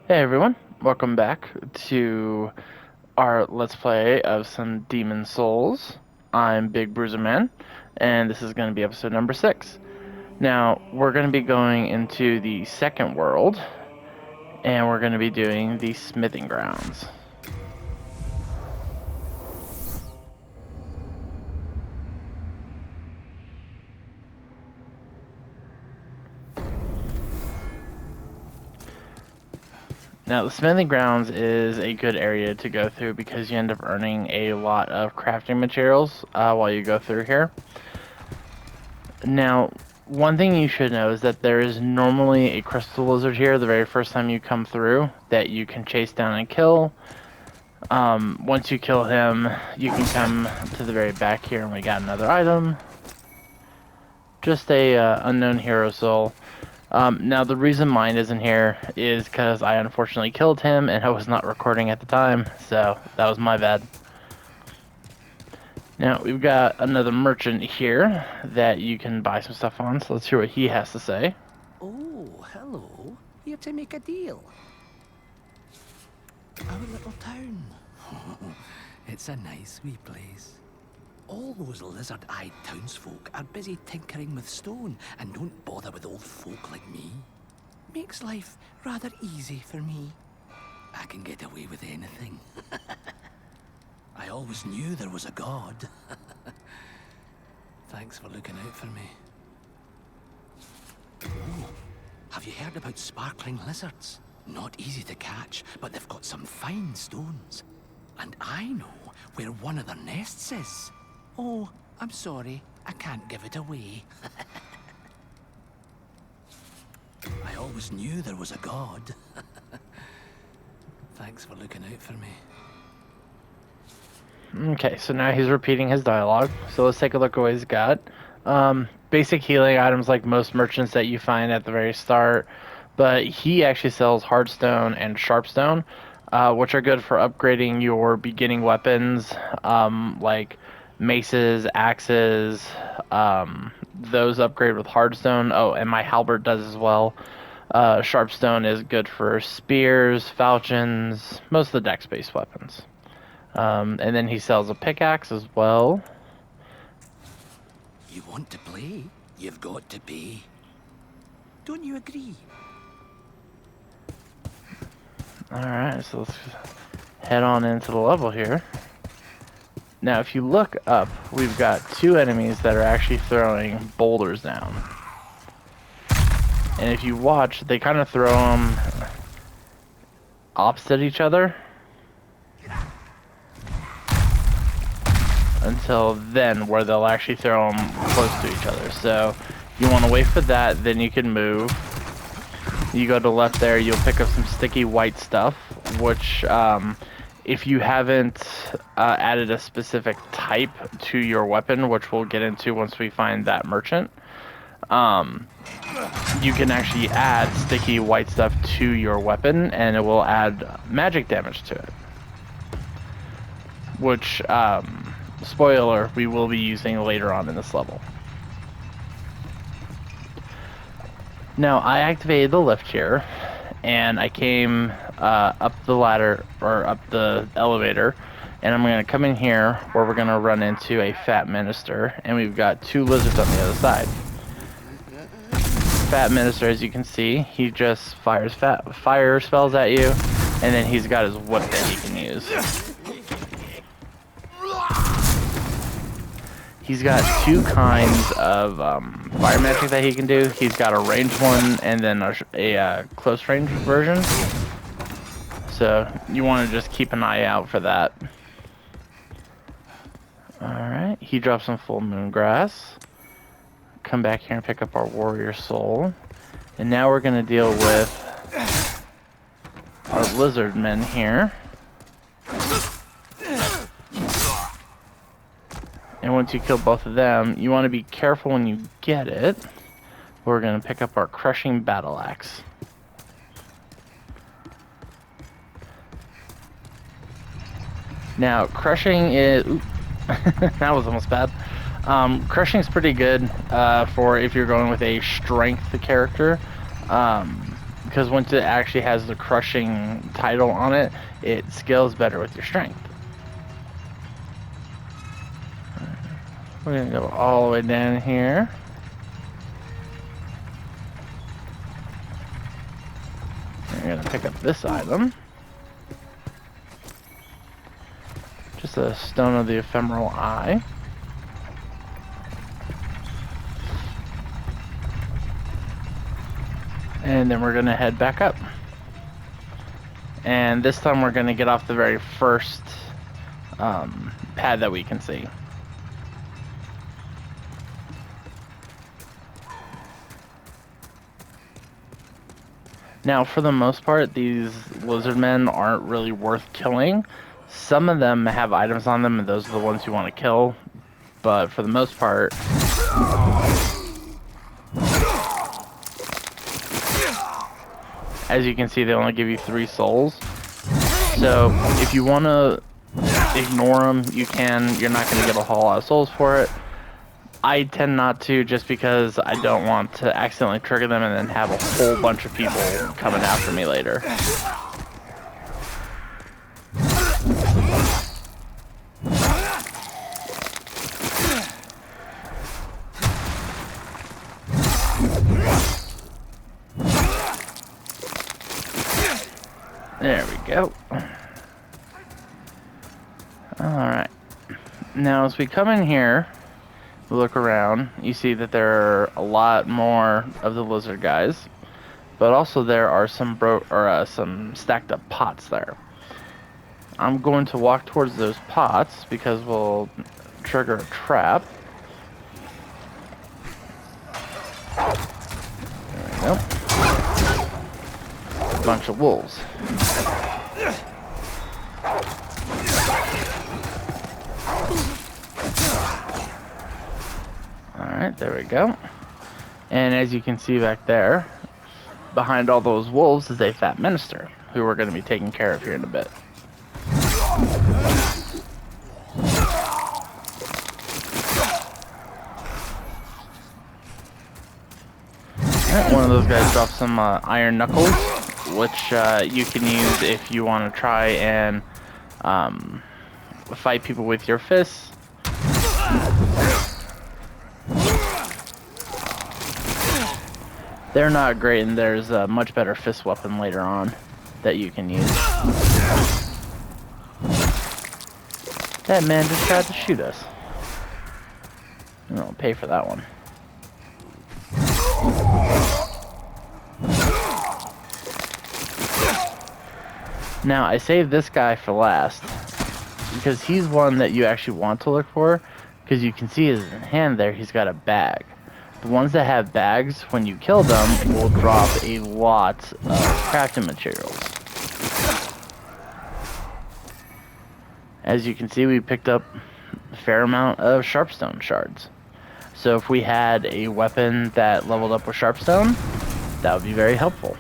Hey everyone, welcome back to our Let's Play of some Demon Souls. I'm Big Bruiser Man, and this is going to be episode number 6. Now, we're going to be going into the second world, and we're going to be doing the smithing grounds. Now, the smithing grounds is a good area to go through because you end up earning a lot of crafting materials while you go through here. Now, one thing you should know is that there is normally a crystal lizard here the very first time you come through that you can chase down and kill. Once you kill him, you can come to the very back here and we got another item. Just a unknown hero soul. Now, the reason mine isn't here is because I unfortunately killed him and I was not recording at the time, so that was my bad. Now, we've got another merchant here that you can buy some stuff on, so let's hear what he has to say. Oh, hello. Here to make a deal. Our little town. It's a nice wee place. All those lizard-eyed townsfolk are busy tinkering with stone and don't bother with old folk like me. Makes life rather easy for me. I can get away with anything. I always knew there was a god. Thanks for looking out for me. Oh, have you heard about sparkling lizards? Not easy to catch, but they've got some fine stones. And I know where one of their nests is. Oh, I'm sorry, I can't give it away. I always knew there was a god. Thanks for looking out for me. Okay, so now he's repeating his dialogue. So let's take a look at what he's got. Basic healing items like most merchants that you find at the very start, but he actually sells hardstone and sharpstone, which are good for upgrading your beginning weapons, like maces, axes. Those upgrade with hardstone. Oh, and my halberd does as well. Sharpstone is good for spears, falchions, most of the dex-based weapons. And then he sells a pickaxe as well. You want to play? You've got to pay. Don't you agree? Alright, so let's head on into the level here. Now, if you look up, we've got two enemies that are actually throwing boulders down. And if you watch, they kind of throw them opposite each other. Until then, where they'll actually throw them close to each other. So, you want to wait for that, then you can move. You go to the left there, you'll pick up some sticky white stuff, which, if you haven't added a specific type to your weapon, which we'll get into once we find that merchant, you can actually add sticky white stuff to your weapon, and it will add magic damage to it. Which, spoiler, we will be using later on in this level. Now, I activated the lift here, and I came up the ladder, or up the elevator, and I'm going to come in here where we're going to run into a fat minister, and we've got two lizards on the other side. Fat minister, as you can see, he just fires fire spells at you, and then he's got his whip that he can use. He's got two kinds of fire magic that he can do. He's got a ranged one and then a close range version. So you want to just keep an eye out for that. Alright, he drops some full moon grass. Come back here and pick up our warrior soul. And now we're going to deal with our lizard men here. And once you kill both of them, you want to be careful when you get it. We're going to pick up our crushing battle axe. Now, crushing is... that was almost bad. Crushing is pretty good for if you're going with a strength character. because once it actually has the crushing title on it, it scales better with your strength. We're gonna go all the way down here. We're gonna pick up this item. Just a stone of the ephemeral eye. And then we're gonna head back up. And this time we're gonna get off the very first pad that we can see. Now, for the most part, these lizard men aren't really worth killing. Some of them have items on them, and those are the ones you want to kill. But for the most part, as you can see, they only give you 3 souls. So if you want to ignore them, you can. You're not going to get a whole lot of souls for it. I tend not to, just because I don't want to accidentally trigger them and then have a whole bunch of people coming after me later. There we go. Alright. Now as we come in here, look around, you see that there are a lot more of the lizard guys, but also there are some some stacked up pots there. I'm going to walk towards those pots because we'll trigger a trap. There we go. A bunch of wolves. Alright, there we go. And as you can see back there, behind all those wolves is a fat minister, who we're going to be taking care of here in a bit. Alright, one of those guys dropped some iron knuckles, which you can use if you want to try and fight people with your fists. They're not great, and there's a much better fist weapon later on that you can use. That man just tried to shoot us. And I'll pay for that one. Now, I saved this guy for last, because he's one that you actually want to look for, because you can see his hand there, he's got a bag. The ones that have bags, when you kill them, will drop a lot of crafting materials. As you can see, we picked up a fair amount of sharpstone shards. So if we had a weapon that leveled up with sharpstone, that would be very helpful.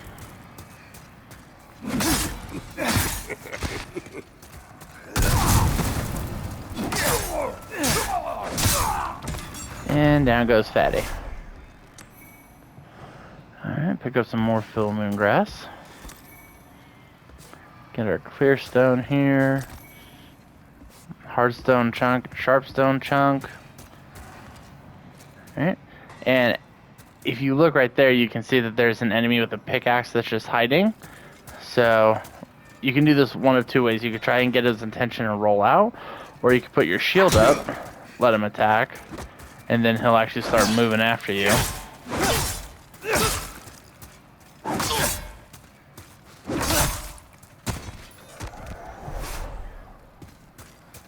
And down goes Fatty. Alright, pick up some more full moon grass. Get our clear stone here. Hardstone chunk, sharpstone chunk. Alright, and if you look right there, you can see that there's an enemy with a pickaxe that's just hiding. So you can do this one of 2 ways. You could try and get his attention and roll out, or you could put your shield up, let him attack, and then he'll actually start moving after you.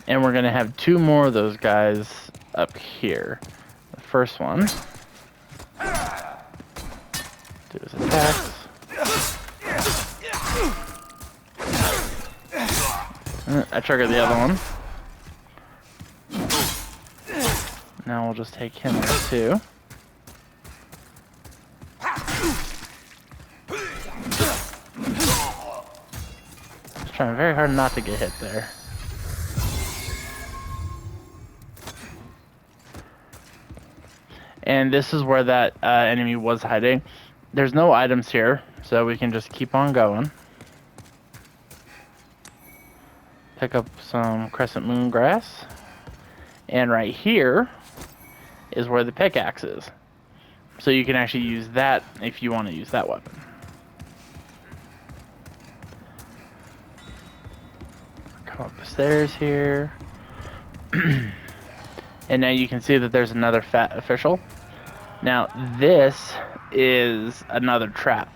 And we're going to have 2 more of those guys up here. The first one, do his attacks. I triggered the other one. Now we'll just take him there too. Just trying very hard not to get hit there. And this is where that enemy was hiding. There's no items here, So we can just keep on going. Pick up some crescent moon grass. And right here is where the pickaxe is. So you can actually use that if you want to use that weapon. Come up the stairs here. And now you can see that there's another fat official. Now this is another trap.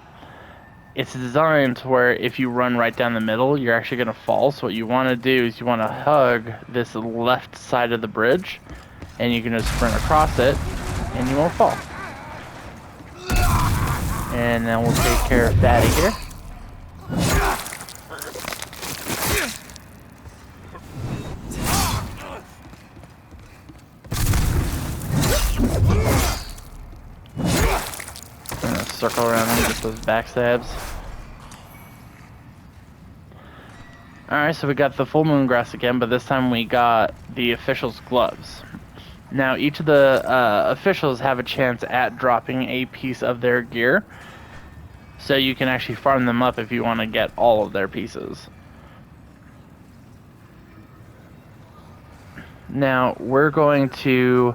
It's designed to where if you run right down the middle, you're actually going to fall. So what you want to do is you want to hug this left side of the bridge, and you can just sprint across it, and you won't fall. And then we'll take care of Fatty here. I'm gonna circle around him, get those backstabs. Alright, so we got the full moon grass again, but this time we got the official's gloves. Now, each of the officials have a chance at dropping a piece of their gear, so you can actually farm them up if you want to get all of their pieces. Now, we're going to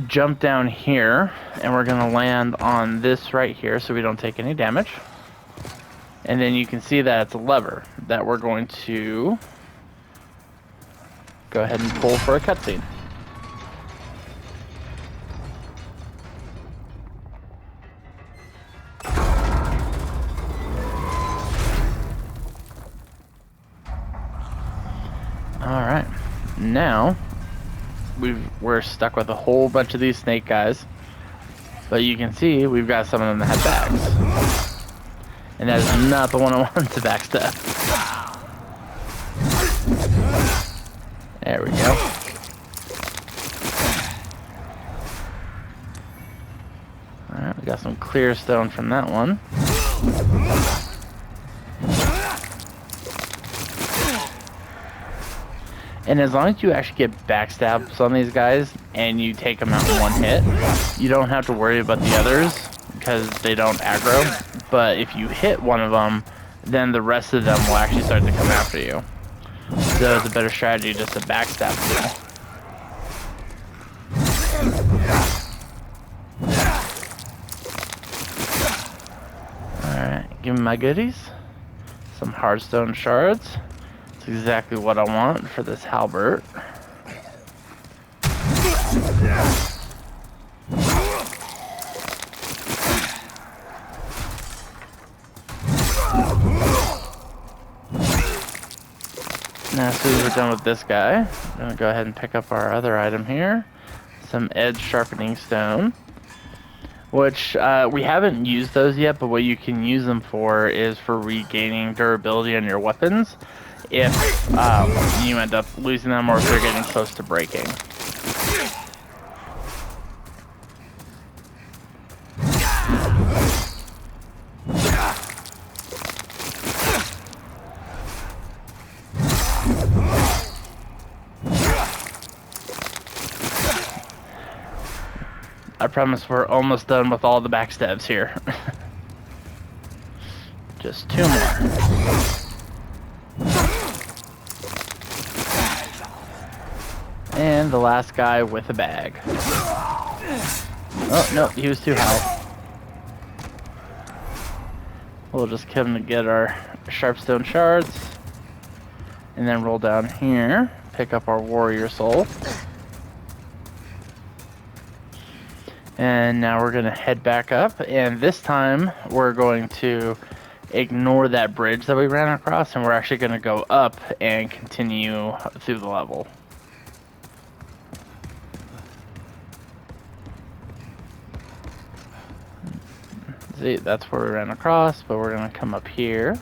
jump down here, and we're going to land on this right here so we don't take any damage. And then you can see that it's a lever that we're going to go ahead and pull for a cutscene. Alright, now we're stuck with a whole bunch of these snake guys, but you can see we've got some of them that have bags. And that is not the one I wanted to backstab. There we go. Alright, we got some clear stone from that one. And as long as you actually get backstabs on these guys and you take them out in one hit, you don't have to worry about the others because they don't aggro. But if you hit one of them, then the rest of them will actually start to come after you. So it's a better strategy just to backstab them. Alright, give me my goodies. Some hardstone shards. That's exactly what I want for this halberd. Now, as soon as we're done with this guy, I'm going to go ahead and pick up our other item here. Some edge sharpening stone. Which, we haven't used those yet, but what you can use them for is for regaining durability on your weapons if you end up losing them or if they're getting close to breaking. I promise we're almost done with all the backstabs here. Just 2 more. And the last guy with a bag. Oh, no, he was too high. We'll just come to get our sharpstone shards. And then roll down here. Pick up our warrior soul. And now we're going to head back up, and this time we're going to ignore that bridge that we ran across, and we're actually going to go up and continue through the level. See, that's where we ran across, but we're going to come up here.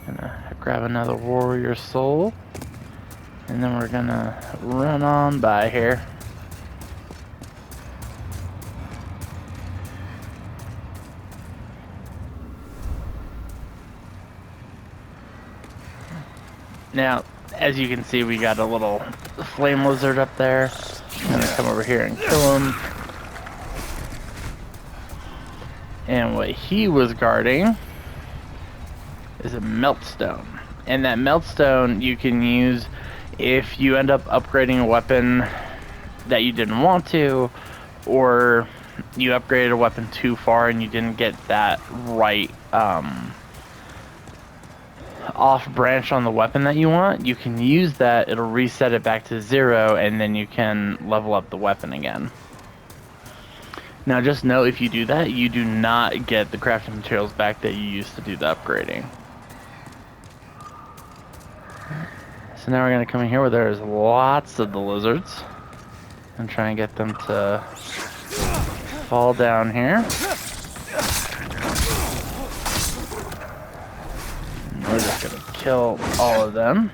Gonna grab another warrior soul, and then we're going to run on by here. Now, as you can see, we got a little flame lizard up there. I'm gonna come over here and kill him. And what he was guarding is a meltstone. And that meltstone you can use if you end up upgrading a weapon that you didn't want to, or you upgraded a weapon too far and you didn't get that right off branch on the weapon that you want. You can use that, it'll reset it back to 0, and then you can level up the weapon again. Now just know, if you do that, you do not get the crafting materials back that you used to do the upgrading. So now we're going to come in here where there's lots of the lizards and try and get them to fall down here. And we're just going to kill all of them.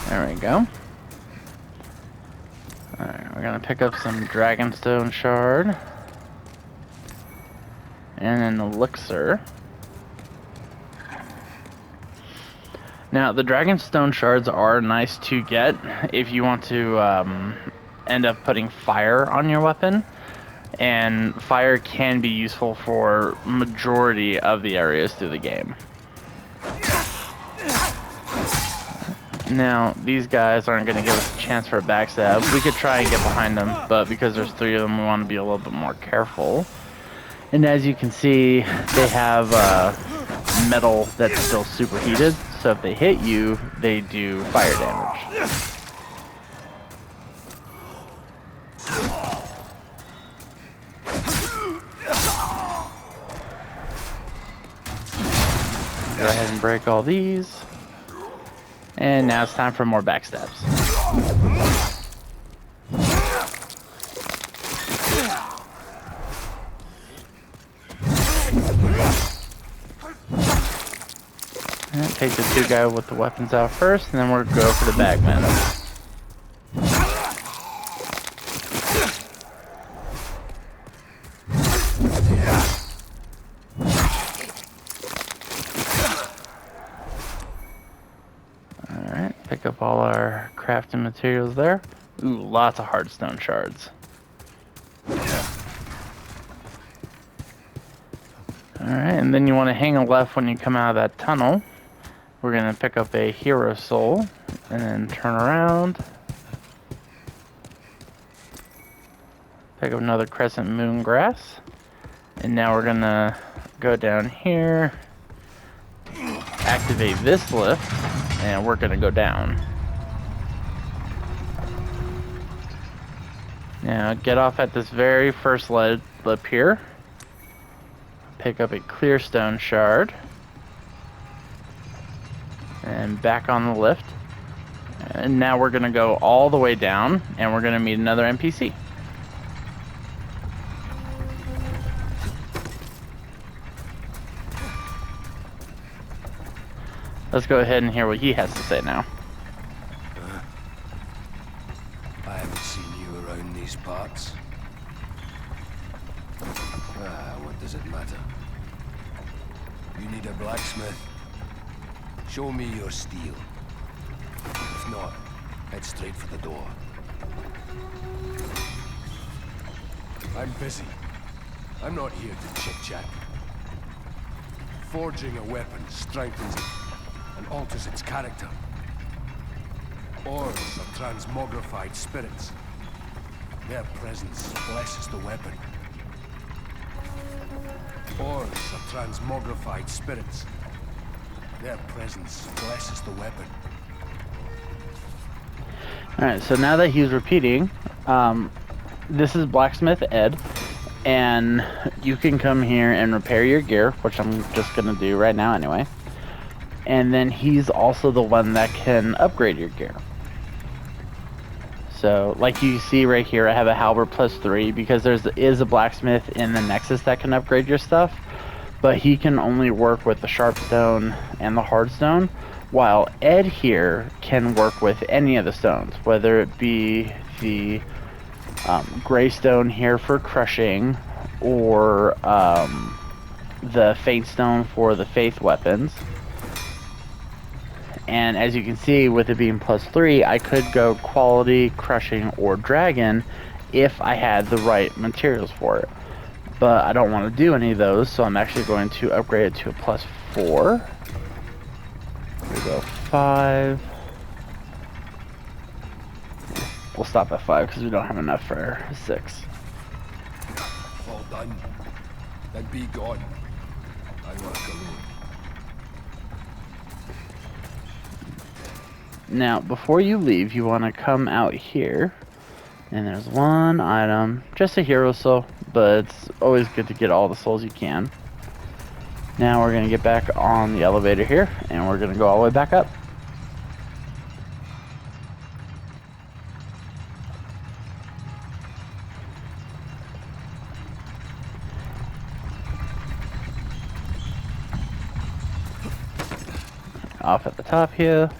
There we go. Alright, we're going to pick up some Dragonstone Shard. And an elixir. Now, the Dragonstone Shards are nice to get if you want to end up putting fire on your weapon. And fire can be useful for majority of the areas through the game. Now, these guys aren't going to give us a chance for a backstab. We could try and get behind them, but because there's 3 of them, we want to be a little bit more careful. And as you can see, they have metal that's still superheated, so if they hit you, they do fire damage. Go ahead and break all these. And now it's time for more backstabs. And take the 2 guys with the weapons out first, and then we'll go for the bagmen. Alright, pick up all our crafting materials there. Ooh, lots of hardstone shards. Alright, and then you want to hang a left when you come out of that tunnel. We're going to pick up a hero soul, and then turn around. Pick up another crescent moon grass. And now we're going to go down here, activate this lift, and we're going to go down. Now get off at this very first lip here. Pick up a clear stone shard. And back on the lift. And now we're going to go all the way down, and we're going to meet another NPC. Let's go ahead and hear what he has to say now. I haven't seen you around these parts. What does it matter? You need a blacksmith? Show me your steel. If not, head straight for the door. I'm busy. I'm not here to chit-chat. Forging a weapon strengthens it and alters its character. Ores are transmogrified spirits. Their presence blesses the weapon. Ores are transmogrified spirits. Their presence blesses the weapon. Alright, so now that he's repeating, this is Blacksmith Ed, and you can come here and repair your gear, which I'm just going to do right now anyway. And then he's also the one that can upgrade your gear. So, like you see right here, I have a halberd +3 because there is a blacksmith in the Nexus that can upgrade your stuff. But he can only work with the sharpstone and the hardstone, while Ed here can work with any of the stones, whether it be the gray stone here for crushing, or the faint stone for the faith weapons. And as you can see, with it being +3, I could go quality, crushing, or dragon if I had the right materials for it. But I don't want to do any of those, so I'm actually going to upgrade it to a +4. We go 5. We'll stop at 5 because we don't have enough for 6. All done. Then be gone. I work alone. Now, before you leave, you want to come out here. And there's one item. Just a hero soul, but it's always good to get all the souls you can. Now we're going to get back on the elevator here, and we're going to go all the way back up. Off at the top here.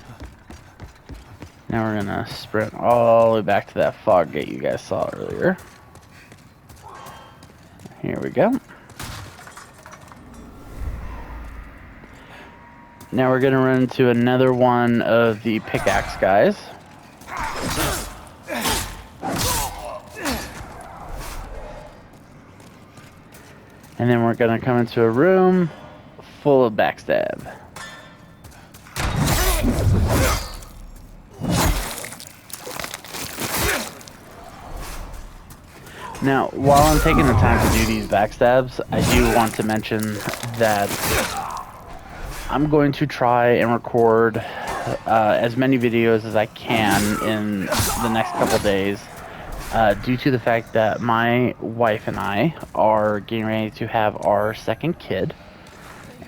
Now we're gonna sprint all the way back to that fog gate you guys saw earlier. Here we go. Now we're gonna run into another one of the pickaxe guys. And then we're gonna come into a room full of backstab. Now, while I'm taking the time to do these backstabs, I do want to mention that I'm going to try and record as many videos as I can in the next couple days, due to the fact that my wife and I are getting ready to have our second kid,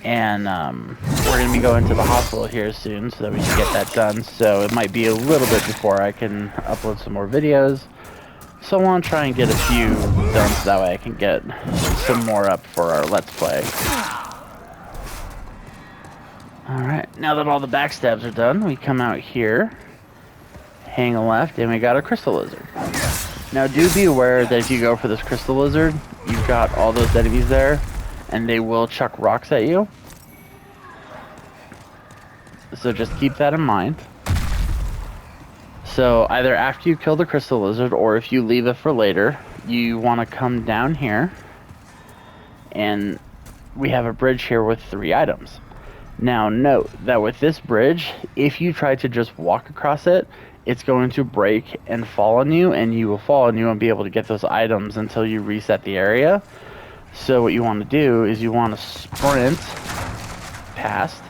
and we're going to be going to the hospital here soon so that we can get that done. So it might be a little bit before I can upload some more videos. So I want to try and get a few done so that way I can get some more up for our Let's Play. Alright, now that all the backstabs are done, we come out here, hang a left, and we got a crystal lizard. Now do be aware that if you go for this crystal lizard, you've got all those enemies there, and they will chuck rocks at you. So just keep that in mind. So either after you kill the crystal lizard, or if you leave it for later, you want to come down here, and we have a bridge here with 3 items. Now note that with this bridge, if you try to just walk across it, it's going to break and fall on you, and you will fall and you won't be able to get those items until you reset the area. So what you want to do is you want to sprint past,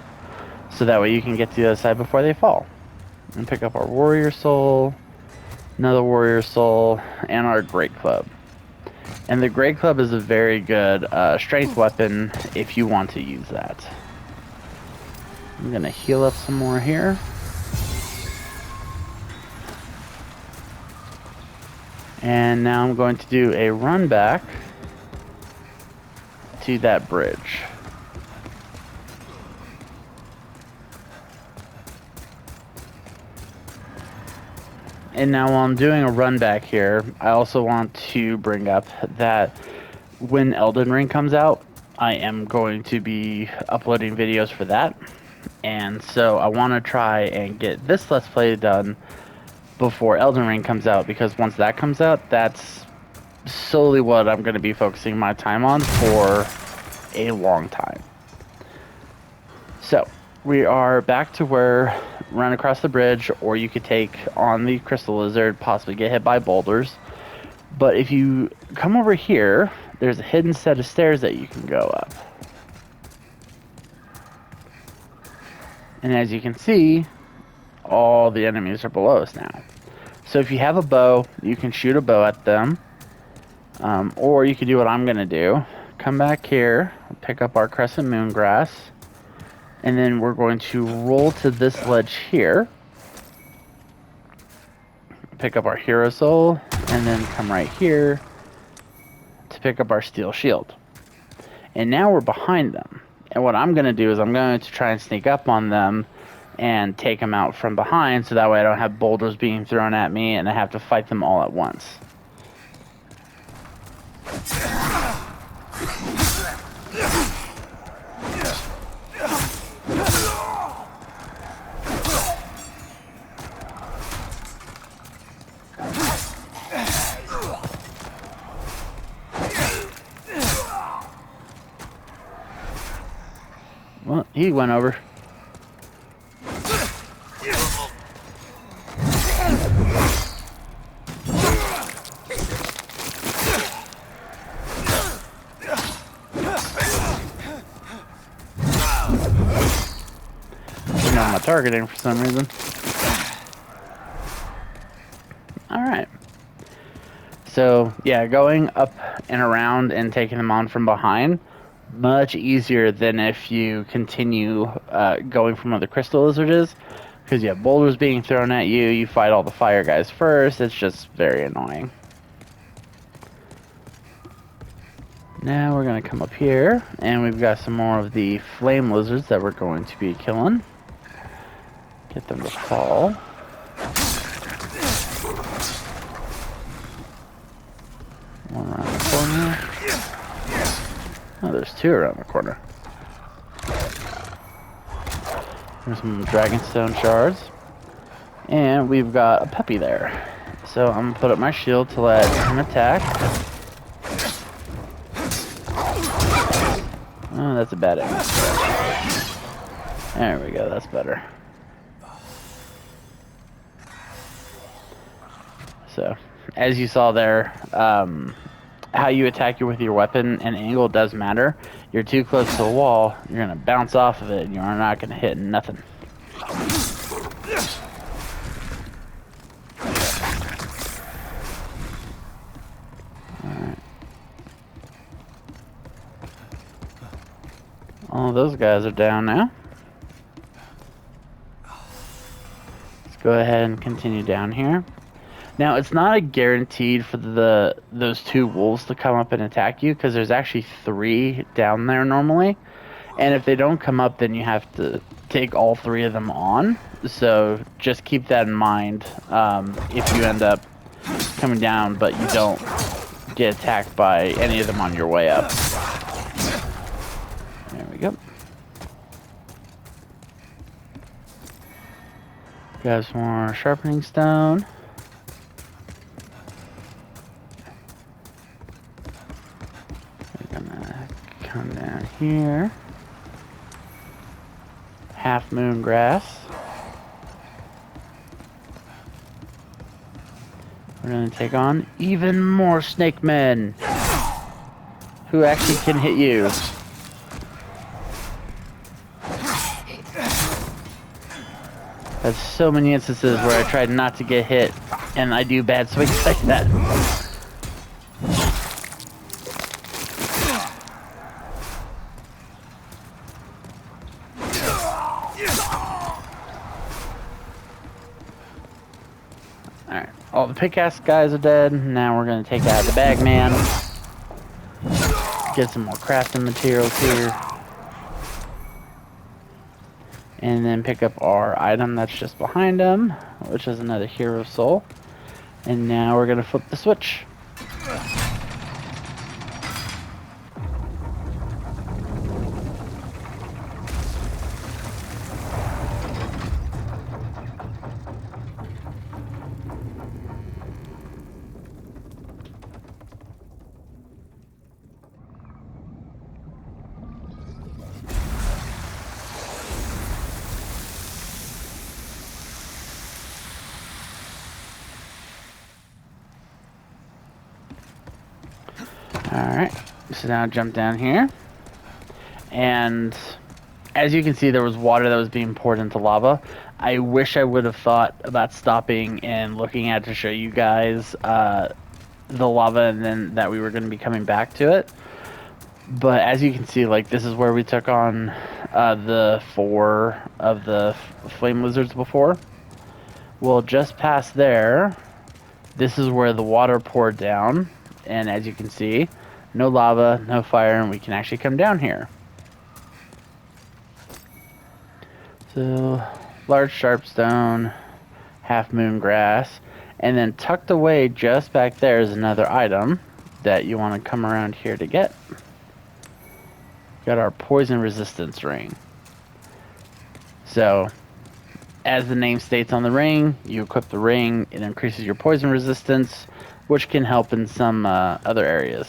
so that way you can get to the other side before they fall. And pick up our warrior soul, another warrior soul, and our great club. And the great club is a very good strength weapon if you want to use that. I'm gonna heal up some more here. And now I'm going to do a run back to that bridge. And now while I'm doing a run back here, I also want to bring up that when Elden Ring comes out, I am going to be uploading videos for that. And so I want to try and get this Let's Play done before Elden Ring comes out, because once that comes out, that's solely what I'm going to be focusing my time on for a long time. So we are back to where run across the bridge, or you could take on the crystal lizard, possibly get hit by boulders. But if you come over here, there's a hidden set of stairs that you can go up. And as you can see, all the enemies are below us now. So if you have a bow, you can shoot a bow at them. Or you can do what I'm going to do. Come back here, pick up our crescent moon grass. And then we're going to roll to this ledge here. Pick up our hero soul. And then come right here to pick up our steel shield. And now we're behind them. And what I'm going to do is I'm going to try and sneak up on them and take them out from behind, so that way I don't have boulders being thrown at me and I have to fight them all at once. he went over. Didn't have my targeting for some reason. Alright. So, yeah, going up and around and taking them on from behind, much easier than if you continue going from where the crystal lizard is, because you have boulders being thrown at you, you fight all the fire guys first, it's just very annoying. Now we're going to come up here, and we've got some more of the flame lizards that we're going to be killing. Get them to fall. One around the corner. Oh, there's two around the corner. There's some dragonstone shards. And we've got a puppy there. So I'm going to put up my shield to let him attack. Oh, that's a bad aim. There we go, that's better. So, as you saw there, how you attack you with your weapon and angle does matter. You're too close to the wall, you're going to bounce off of it, and you're not going to hit nothing. Alright. All those guys are down now. Let's go ahead and continue down here. Now, it's not a guaranteed for those two wolves to come up and attack you, because there's actually 3 down there normally. And if they don't come up, then you have to take all 3 of them on. So just keep that in mind if you end up coming down, but you don't get attacked by any of them on your way up. There we go. Got some more sharpening stone. Come down here. Half moon grass. We're gonna take on even more snake men who actually can hit you. There's so many instances where I tried not to get hit and I do bad swings like that. Alright, all the pickaxe guys are dead. Now we're going to take out the bagman. Get some more crafting materials here. And then pick up our item that's just behind him, which is another hero soul. And now we're going to flip the switch. Alright, so now jump down here. And as you can see, there was water that was being poured into lava. I wish I would have thought about stopping and looking at it to show you guys the lava, and then that we were going to be coming back to it. But as you can see, like, this is where we took on the 4 of the flame lizards before. Well, just past there, this is where the water poured down. And as you can see, no lava, no fire, and we can actually come down here. So, large sharp stone, half moon grass, and then tucked away just back there is another item that you want to come around here to get. Got our poison resistance ring. So, as the name states on the ring, you equip the ring, it increases your poison resistance, which can help in some other areas.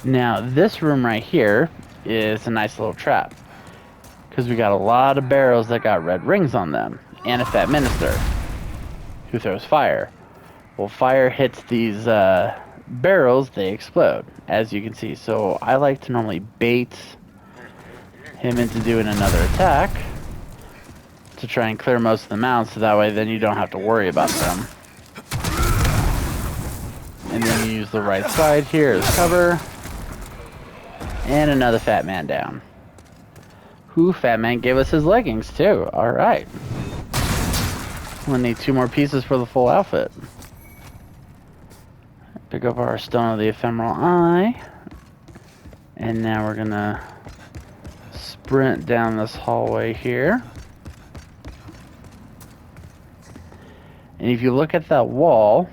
Now, this room right here is a nice little trap. Because we got a lot of barrels that got red rings on them. And a fat minister who throws fire. Well, fire hits these barrels, they explode, as you can see. So I like to normally bait him into doing another attack to try and clear most of them out, so that way then you don't have to worry about them. And then you use the right side here as cover. And another fat man down. Who, fat man gave us his leggings too. Alright. We'll need 2 more pieces for the full outfit. Pick up our Stone of the Ephemeral Eye. And now we're gonna sprint down this hallway here. And if you look at that wall,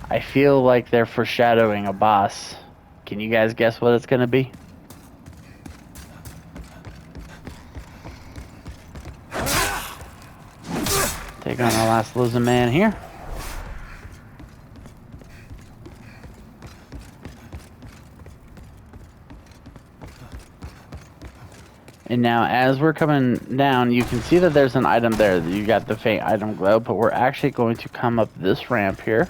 I feel like they're foreshadowing a boss. Can you guys guess what it's gonna be? Take on our last lizard man here. And now as we're coming down, you can see that there's an item there. You got the faint item glow, but we're actually going to come up this ramp here.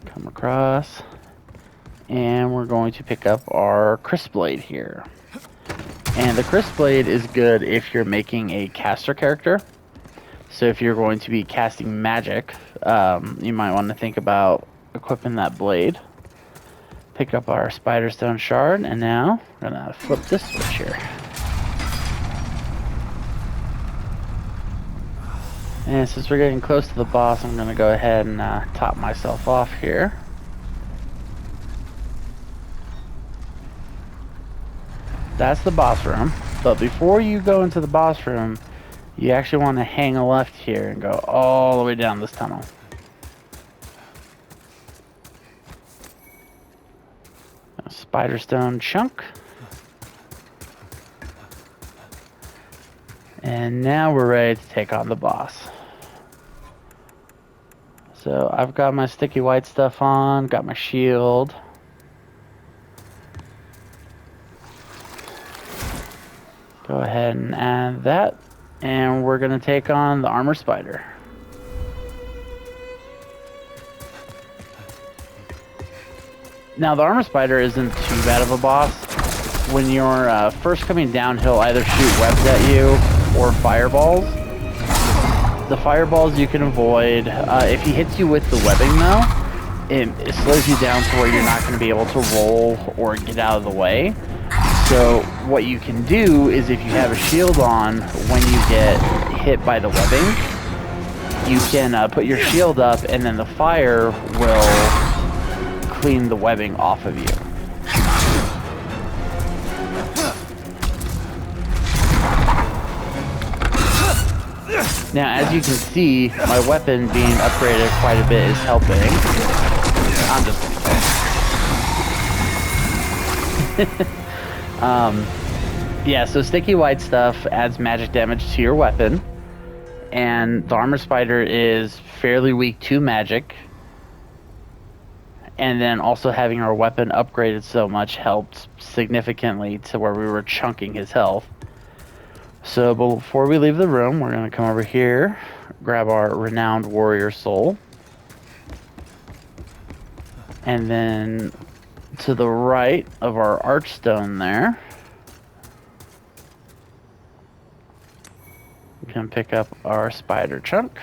Come across. And we're going to pick up our Crisp Blade here. And the Crisp Blade is good if you're making a caster character. So if you're going to be casting magic, you might want to think about equipping that blade. Pick up our Spider Stone Shard, and now we're gonna flip this switch here. And since we're getting close to the boss, I'm gonna go ahead and top myself off here. That's the boss room, but before you go into the boss room, you actually want to hang a left here and go all the way down this tunnel. A Spider Stone chunk. And now we're ready to take on the boss. So I've got my sticky white stuff on, got my shield. Go ahead and add that. And we're going to take on the Armor Spider. Now the Armor Spider isn't too bad of a boss. When you're first coming down, he'll either shoot webs at you or fireballs. The fireballs you can avoid. If he hits you with the webbing though, it slows you down to where you're not going to be able to roll or get out of the way. So what you can do is if you have a shield on, when you get hit by the webbing, you can put your shield up and then the fire will clean the webbing off of you. Now as you can see, my weapon being upgraded quite a bit is helping. I'm just gonna yeah, so sticky white stuff adds magic damage to your weapon, and the Armor Spider is fairly weak to magic, and then also having our weapon upgraded so much helped significantly to where we were chunking his health. So before we leave the room, we're going to come over here, grab our Renowned Warrior Soul, and then to the right of our Archstone there, we can pick up our Spider Chunk.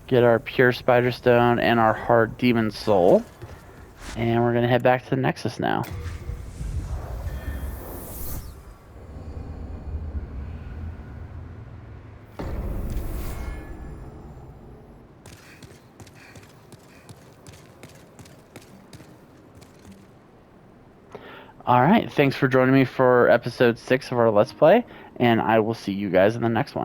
Get our Pure Spider Stone and our Hard Demon Soul. And we're going to head back to the Nexus now. Alright, thanks for joining me for episode 6 of our Let's Play, and I will see you guys in the next one.